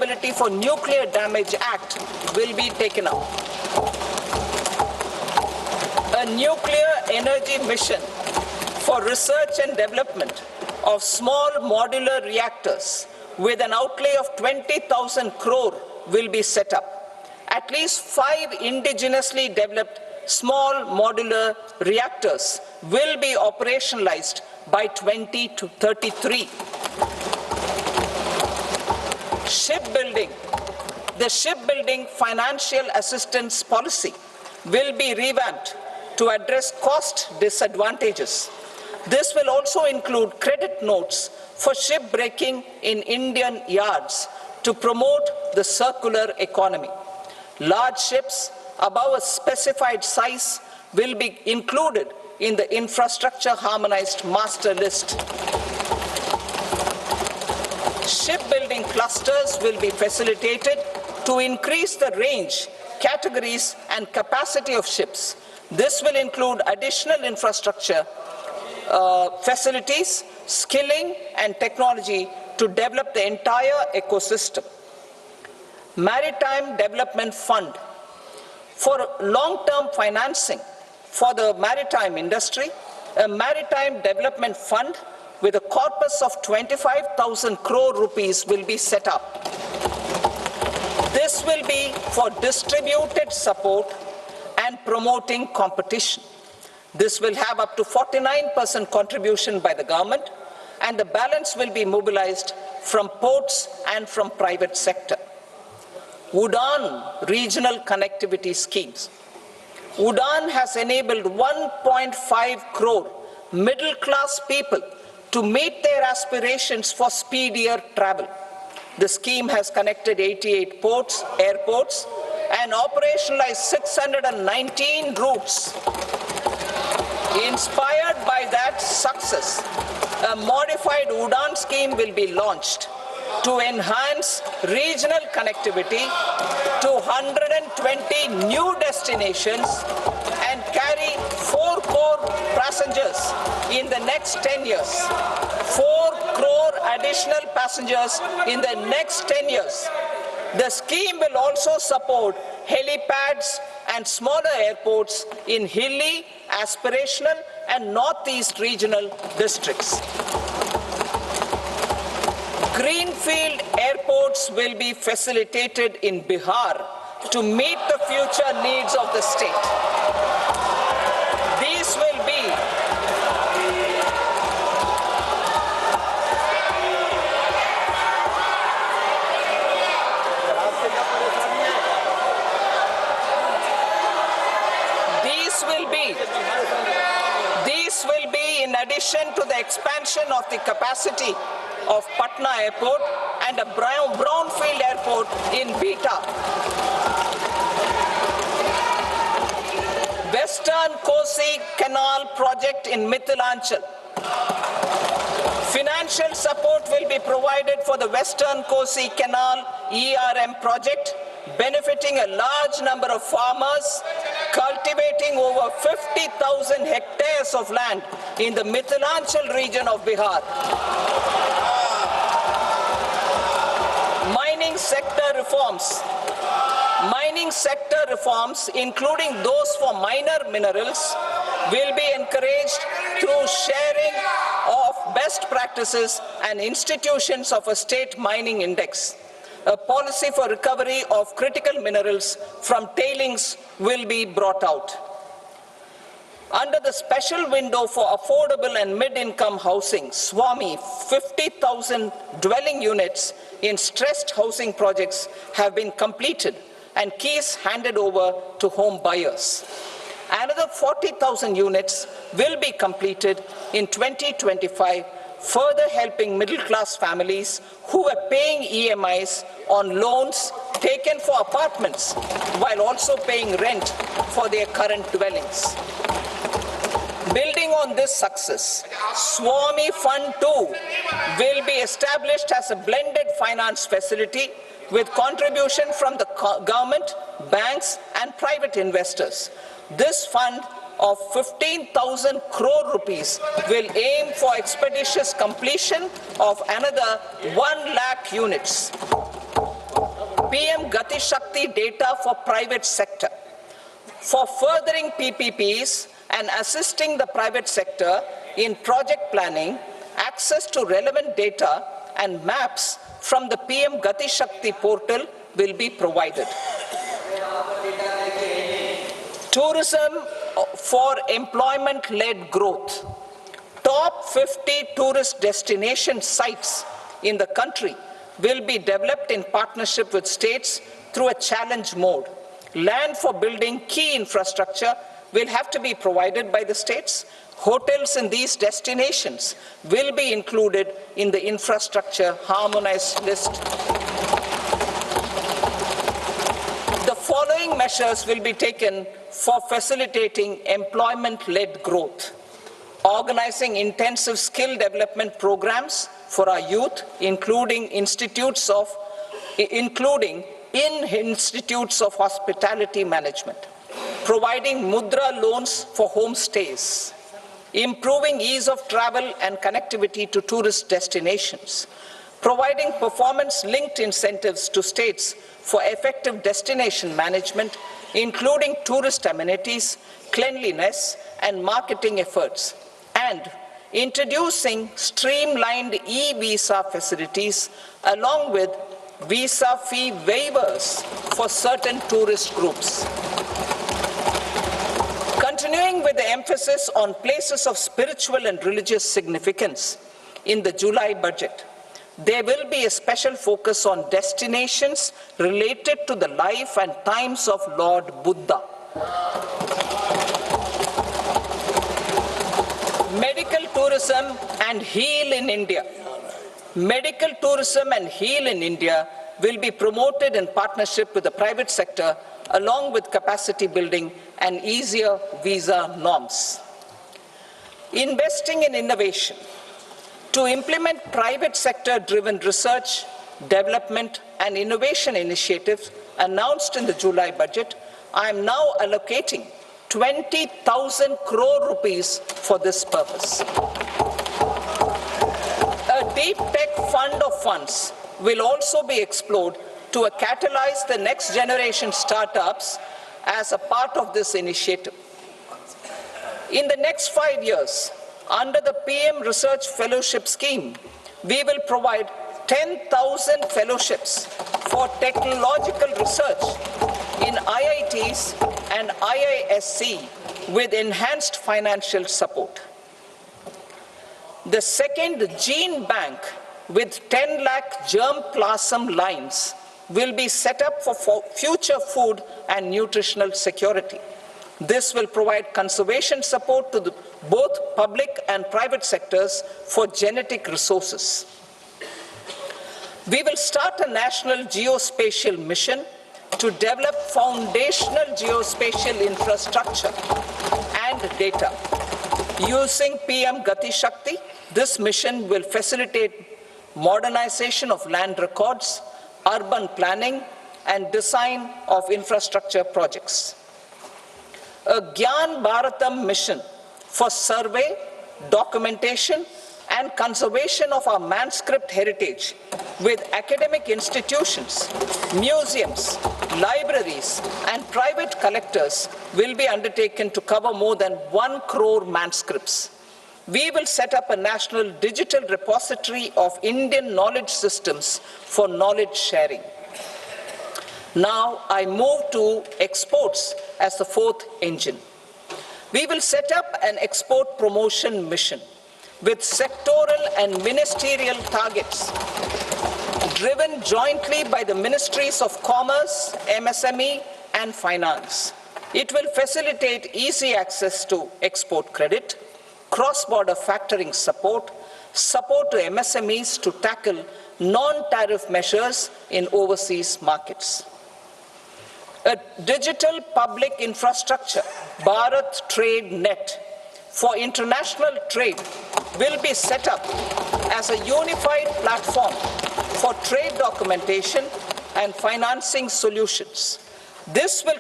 Liability for Nuclear Damage Act will be taken up. A nuclear energy mission for research and development of small modular reactors with an outlay of 20,000 crore will be set up. At least 5 indigenously developed small modular reactors will be operationalized by 2033. Shipbuilding. The shipbuilding financial assistance policy will be revamped to address cost disadvantages. This will also include credit notes for shipbreaking in Indian yards to promote the circular economy. Large ships above a specified size will be included in the infrastructure harmonized master list. Shipbuilding clusters will be facilitated to increase the range, categories, and capacity of ships. This will include additional infrastructure, facilities, skilling, and technology to develop the entire ecosystem. Maritime Development Fund. For long-term financing for the maritime industry, a Maritime Development Fund with a corpus of 25,000 crore rupees will be set up. This will be for distributed support and promoting competition. This will have up to 49% contribution by the government, and the balance will be mobilized from ports and from private sector. UDAN regional connectivity schemes. UDAN has enabled 1.5 crore middle-class people to meet their aspirations for speedier travel. The scheme has connected 88 ports, airports, and operationalized 619 routes. Inspired by that success, a modified UDAN scheme will be launched to enhance regional connectivity to 120 new destinations and carry 4 crore passengers in the next 10 years. 4 crore additional passengers in the next 10 years. The scheme will also support helipads and smaller airports in hilly, aspirational, and northeast regional districts. Greenfield airports will be facilitated in Bihar to meet the future needs of the state. These will be in addition to the expansion of the capacity of Patna Airport and a brownfield airport in Beta. Western Kosi Canal project in Mithilanchal. Financial support will be provided for the Western Kosi Canal ERM project, benefiting a large number of farmers, cultivating over 50,000 hectares of land in the Mithilanchal region of Bihar. Mining sector reforms. Mining sector reforms, including those for minor minerals, will be encouraged through sharing of best practices and institutions of a state mining index. A policy for recovery of critical minerals from tailings will be brought out. Under the special window for affordable and mid-income housing, SWAMI, 50,000 dwelling units in stressed housing projects have been completed and keys handed over to home buyers. Another 40,000 units will be completed in 2025, further helping middle-class families who are paying EMIs on loans taken for apartments while also paying rent for their current dwellings. Building on this success, SWAMI Fund 2 will be established as a blended finance facility with contribution from the government, banks, and private investors. This fund of 15,000 crore rupees will aim for expeditious completion of another 1 lakh units. PM Gati Shakti data for private sector. For furthering PPPs and assisting the private sector in project planning, access to relevant data and maps from the PM Gati Shakti portal will be provided. Tourism for employment-led growth. Top 50 tourist destination sites in the country will be developed in partnership with states through a challenge mode. Land for building key infrastructure will have to be provided by the states. Hotels in these destinations will be included in the infrastructure harmonized list. The following measures will be taken for facilitating employment-led growth. Organizing intensive skill development programs for our youth, including in institutes of hospitality management. Providing mudra loans for homestays. Improving ease of travel and connectivity to tourist destinations. Providing performance-linked incentives to states for effective destination management, including tourist amenities, cleanliness, and marketing efforts. And introducing streamlined e-visa facilities along with visa fee waivers for certain tourist groups. Continuing with the emphasis on places of spiritual and religious significance in the July budget, there will be a special focus on destinations related to the life and times of Lord Buddha. Medical tourism and heal in India. Medical tourism and heal in India will be promoted in partnership with the private sector along with capacity building and easier visa norms. Investing in innovation. To implement private sector-driven research, development and innovation initiatives announced in the July budget, I am now allocating 20,000 crore rupees for this purpose. A deep tech fund of funds will also be explored to catalyze the next generation startups as a part of this initiative. In the next 5 years, under the PM Research Fellowship Scheme, we will provide 10,000 fellowships for technological research in IITs and IISc with enhanced financial support. The second gene bank with 10 lakh germplasm lines will be set up for future food and nutritional security. This will provide conservation support to both public and private sectors for genetic resources. We will start a national geospatial mission to develop foundational geospatial infrastructure and data. Using PM Gati Shakti, this mission will facilitate modernization of land records, urban planning, and design of infrastructure projects. A Gyan Bharatam mission for survey, documentation, and conservation of our manuscript heritage with academic institutions, museums, libraries, and private collectors will be undertaken to cover more than 1 crore manuscripts. We will set up a national digital repository of Indian knowledge systems for knowledge sharing. Now I move to exports as the fourth engine. We will set up an export promotion mission with sectoral and ministerial targets driven jointly by the Ministries of Commerce, MSME, and Finance. It will facilitate easy access to export credit, cross-border factoring support, support to MSMEs to tackle non-tariff measures in overseas markets. A digital public infrastructure, Bharat Trade Net, for international trade will be set up as a unified platform for trade documentation and financing solutions. This will